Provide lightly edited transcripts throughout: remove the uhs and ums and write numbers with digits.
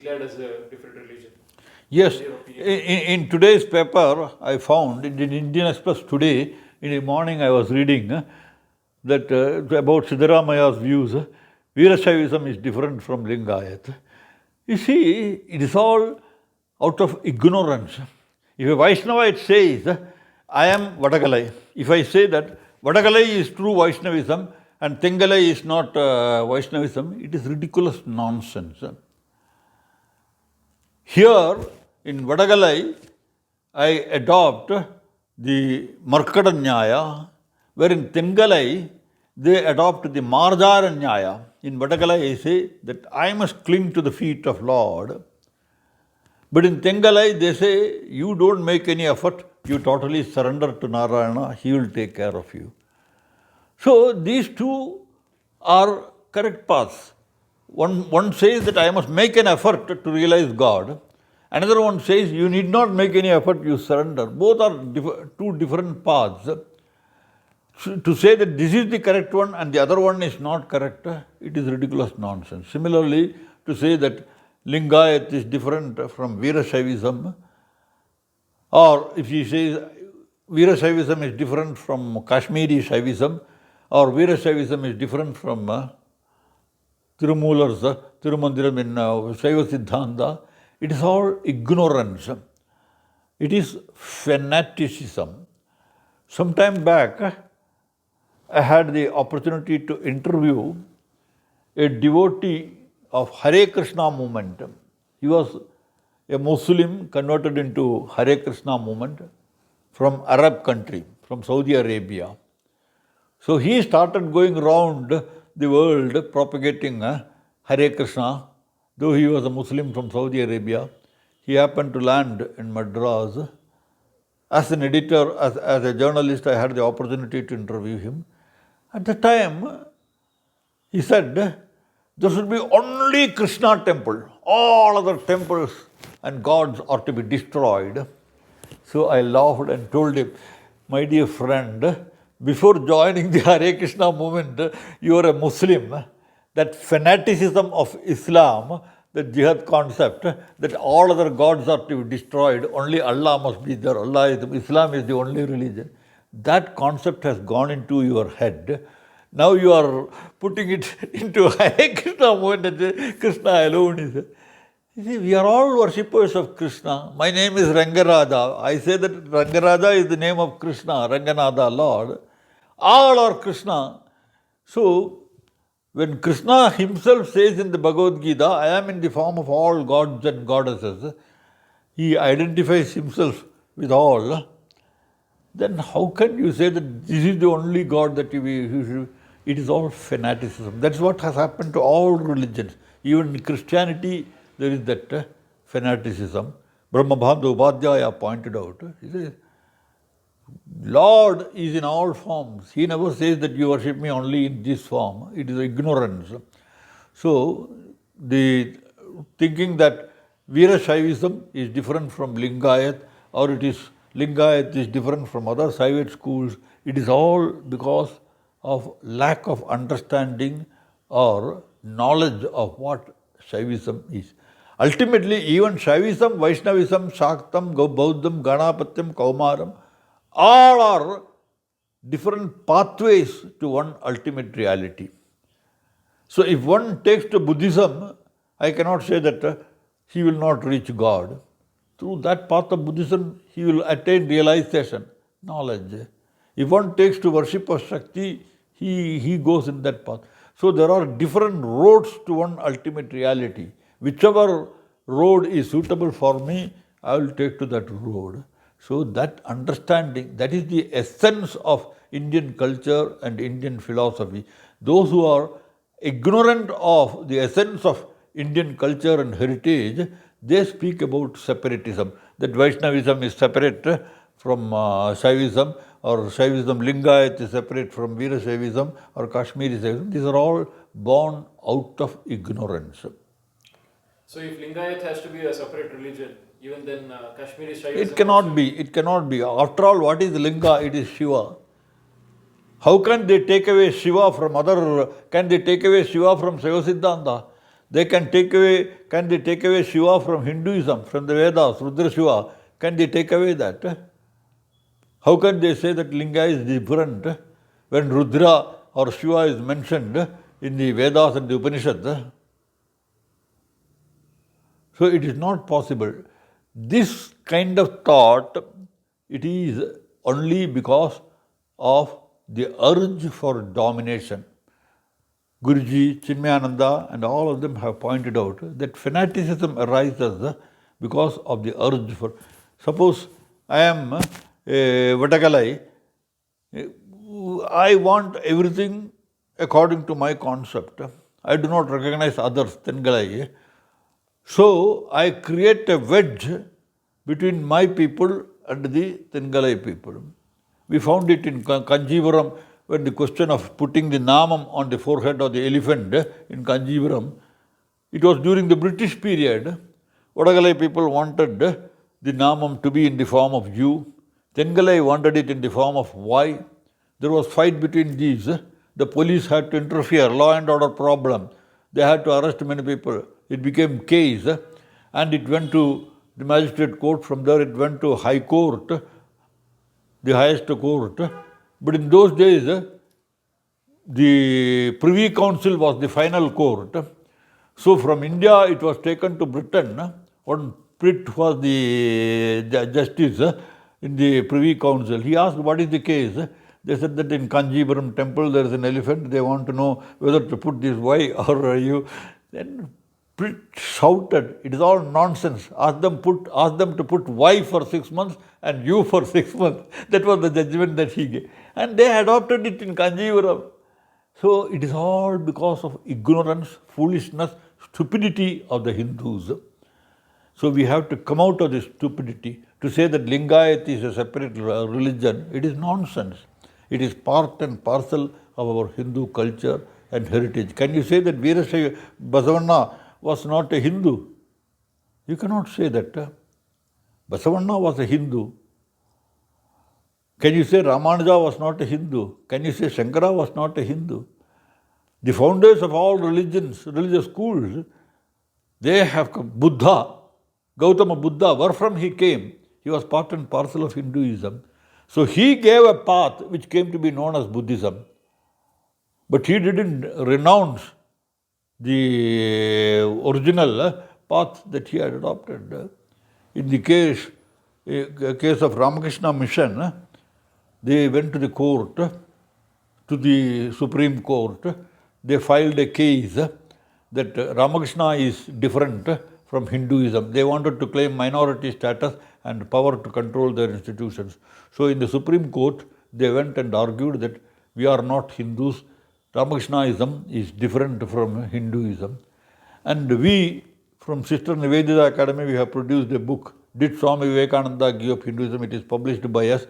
declared as a different religion. Yes, in today's paper, I found in Indian Express today, in the morning I was reading that about Siddaramaya's views, Veerashaivism is different from Lingayath. You see, it is all out of ignorance. If a Vaishnavite says, I am Vadagalai, if I say that Vadagalai is true Vaishnavism and Tengalai is not Vaishnavism, it is ridiculous nonsense. Here in Vadagalai, I adopt the Markada Nyaya, where in Tengalai, they adopt the Mardara Nyaya. In Vadagalai, I say that I must cling to the feet of Lord. But in Tengalai, they say, you don't make any effort, you totally surrender to Narayana, he will take care of you. So these two are correct paths. One says that I must make an effort to realize God. Another one says you need not make any effort, you surrender. Both are two different paths. To say that this is the correct one and the other one is not correct, it is ridiculous nonsense. Similarly, to say that Lingayath is different from Veerashaivism, or if he says Veerashaivism is different from Kashmiri Shaivism, or Veerashaivism is different from Tirumular's Tirumandiram in Shaiva Siddhanta, it is all ignorance. It is fanaticism. Some time back, I had the opportunity to interview a devotee of Hare Krishna movement. He was a Muslim converted into Hare Krishna movement from Arab country, from Saudi Arabia. So he started going around the world propagating Hare Krishna. Though he was a Muslim from Saudi Arabia, he happened to land in Madras. As an editor, as a journalist, I had the opportunity to interview him. At the time, he said, there should be only Krishna temple. All other temples and gods are to be destroyed. So I laughed and told him, my dear friend, before joining the Hare Krishna movement, you are a Muslim. That fanaticism of Islam, the jihad concept, that all other gods are to be destroyed, only Allah must be there, Islam is the only religion. That concept has gone into your head. Now you are putting it into Hare Krishna movement, Krishna alone is. You see, we are all worshippers of Krishna. My name is Rangaraja. I say that Rangaraja is the name of Krishna, Ranganatha, Lord. All are Krishna. So, when Krishna himself says in the Bhagavad Gita, I am in the form of all gods and goddesses, he identifies himself with all, then how can you say that this is the only God that you should? It is all fanaticism. That's what has happened to all religions. Even in Christianity, there is that fanaticism. Brahmabandhu Upadhyaya pointed out, he says, Lord is in all forms. He never says that you worship me only in this form. It is ignorance. So, the thinking that Veerashaivism is different from Lingayath, or Lingayath is different from other Saivite schools, it is all because of lack of understanding or knowledge of what Shaivism is. Ultimately, even Shaivism, Vaishnavism, Shaktam, Bauddham, Ganapatyam, Kaumaram, all are different pathways to one ultimate reality. So if one takes to Buddhism, I cannot say that he will not reach God. Through that path of Buddhism, he will attain realization, knowledge. If one takes to worship of Shakti, he goes in that path. So there are different roads to one ultimate reality. Whichever road is suitable for me, I will take to that road. So that understanding, that is the essence of Indian culture and Indian philosophy. Those who are ignorant of the essence of Indian culture and heritage, they speak about separatism, that Vaishnavism is separate from Shaivism, or Shaivism Lingayath is separate from Veerashaivism or Kashmiri Shaivism. These are all born out of ignorance. So if Lingayath has to be a separate religion, even then Kashmiri Shaivism... It cannot be. It cannot be. After all, what is Linga? It is Shiva. How can they take away Shiva from other... Can they take away Shiva from Shaiva Siddhanta? Can they take away Shiva from Hinduism, from the Vedas, Rudra Shiva? Can they take away that? How can they say that Linga is different when Rudra or Shiva is mentioned in the Vedas and the Upanishads? So it is not possible. This kind of thought, it is only because of the urge for domination. Guruji, Chinmayananda and all of them have pointed out that fanaticism arises because of the urge for... Suppose I am a Vatakalai, I want everything according to my concept. I do not recognize others, Tengalai. So I create a wedge between my people and the Tengalai people. We found it in Kanjivaram when the question of putting the namam on the forehead of the elephant in Kanjivaram. It was during the British period. Vadagalai people wanted the namam to be in the form of U. Tengalai wanted it in the form of Y. There was fight between these. The police had to interfere, law and order problem. They had to arrest many people. It became case and it went to the magistrate court. From there it went to High Court, the highest court. But in those days, the Privy Council was the final court. So from India it was taken to Britain. One Pitt was the justice in the Privy Council. He asked, what is the case? They said that in Kanjivaram temple there is an elephant. They want to know whether to put this Y or U. Then Pitt shouted, it is all nonsense. Ask them to put Y for 6 months and U for 6 months. That was the judgment that he gave. And they adopted it in Kanjivaram. So it is all because of ignorance, foolishness, stupidity of the Hindus. So we have to come out of this stupidity. To say that Lingayath is a separate religion, it is nonsense. It is part and parcel of our Hindu culture and heritage. Can you say that Veerashaiva Basavanna was not a Hindu? You cannot say that. Basavanna was a Hindu. Can you say Ramanuja was not a Hindu? Can you say Shankara was not a Hindu? The founders of all religions, religious schools, they have come. Buddha, Gautama Buddha, where from he came? He was part and parcel of Hinduism. So he gave a path which came to be known as Buddhism. But he didn't renounce the original path that he had adopted. In the case of Ramakrishna Mission, they went to the court, to the Supreme Court. They filed a case that Ramakrishna is different from Hinduism. They wanted to claim minority status and power to control their institutions. So in the Supreme Court, they went and argued that we are not Hindus. Ramakrishnaism is different from Hinduism. And we, from Sister Nivedita Academy, we have produced a book, Did Swami Vivekananda Give Up Hinduism? It is published by us.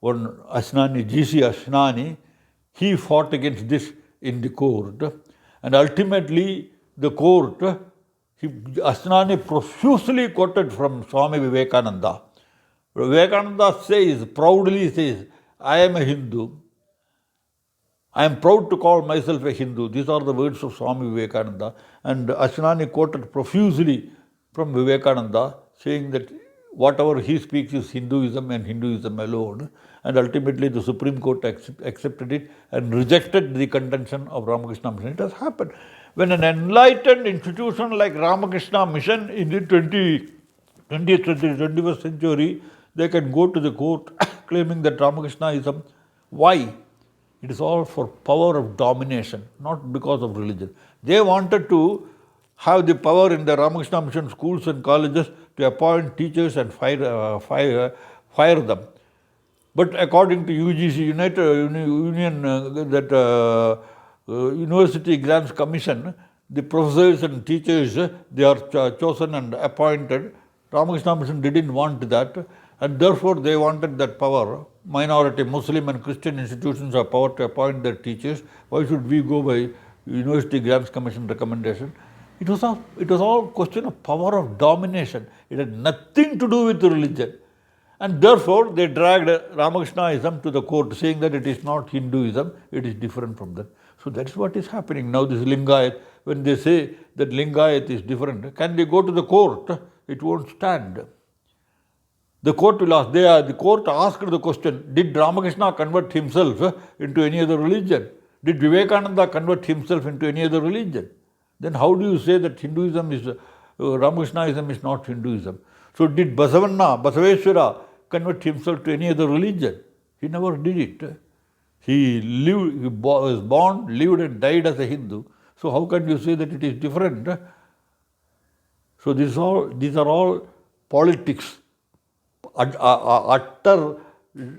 One Ashnani, G.C. Ashnani, he fought against this in the court. And ultimately, the court, Ashnani profusely quoted from Swami Vivekananda. Vivekananda says, proudly says, I am a Hindu. I am proud to call myself a Hindu. These are the words of Swami Vivekananda. And Ashnani quoted profusely from Vivekananda, saying that whatever he speaks is Hinduism and Hinduism alone. And ultimately the Supreme Court accepted it and rejected the contention of Ramakrishna Mission. It has happened. When an enlightened institution like Ramakrishna Mission in the 20th century, 21st century, they can go to the court claiming that Ramakrishnaism. Why? It is all for power of domination, not because of religion. They wanted to have the power in the Ramakrishna Mission schools and colleges to appoint teachers and fire them. But according to UGC, University Grants Commission, the professors and teachers, they are chosen and appointed. Ramakrishna Mission didn't want that, and therefore they wanted that power. Minority Muslim and Christian institutions have power to appoint their teachers. Why should we go by University Grants Commission recommendation? It was all question of power of domination. It had nothing to do with religion. And therefore they dragged Ramakrishnaism to the court, saying that it is not Hinduism, it is different from that. So that's what is happening now. This Lingayath, when they say that Lingayath is different, can they go to the court? It won't stand. The court will ask. The court asked the question: did Ramakrishna convert himself into any other religion? Did Vivekananda convert himself into any other religion? Then how do you say that Hinduism is Ramakrishnaism is not Hinduism? So did Basaveshwara convert himself to any other religion? He never did it. He was born, lived and died as a Hindu. So how can you say that it is different? So these are all politics, utter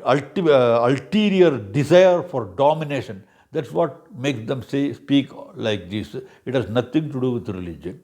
ulterior desire for domination. That's what makes them speak like this. It has nothing to do with religion.